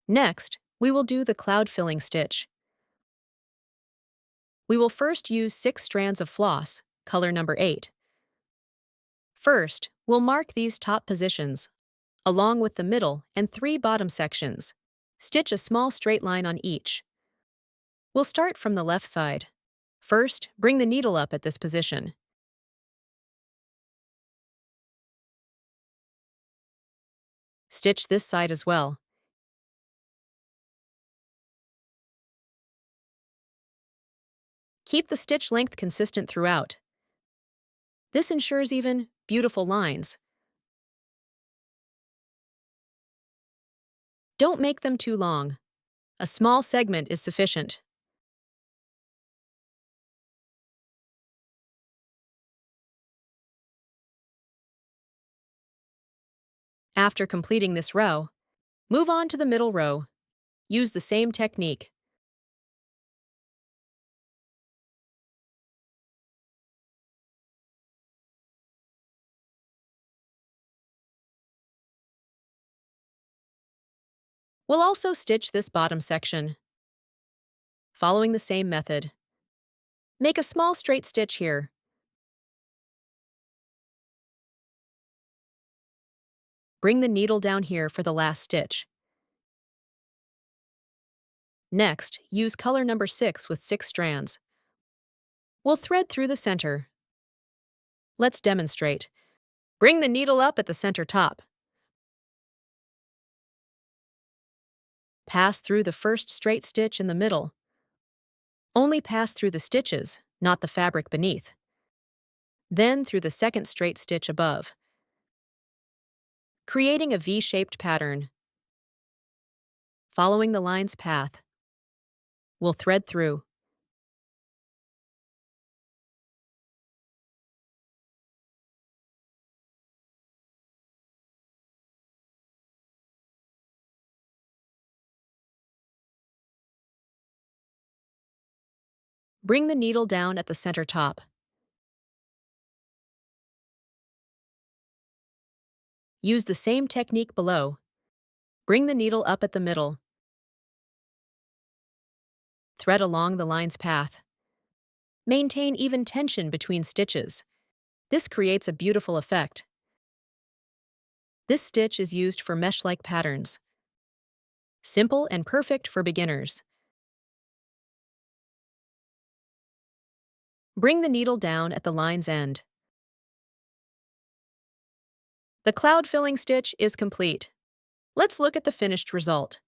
Next, we will do the cloud filling stitch. We will first use 6 strands of floss, color number 8. First, we'll mark these top positions, along with the middle and 3 bottom sections. Stitch a small straight line on each. We'll start from the left side. First, bring the needle up at this position. Stitch this side as well. Keep the stitch length consistent throughout. This ensures even, beautiful lines. Don't make them too long. A small segment is sufficient. After completing this row, move on to the middle row. Use the same technique. We'll also stitch this bottom section. Following the same method. Make a small straight stitch here. Bring the needle down here for the last stitch. Next, use color number 6 with 6 strands. We'll thread through the center. Let's demonstrate. Bring the needle up at the center top. Pass through the first straight stitch in the middle. Only pass through the stitches, not the fabric beneath. Then through the second straight stitch above, creating a V-shaped pattern. Following the line's path, we'll thread through. Bring the needle down at the center top. Use the same technique below. Bring the needle up at the middle. Thread along the line's path. Maintain even tension between stitches. This creates a beautiful effect. This stitch is used for mesh-like patterns. Simple and perfect for beginners. Bring the needle down at the line's end. The cloud filling stitch is complete. Let's look at the finished result.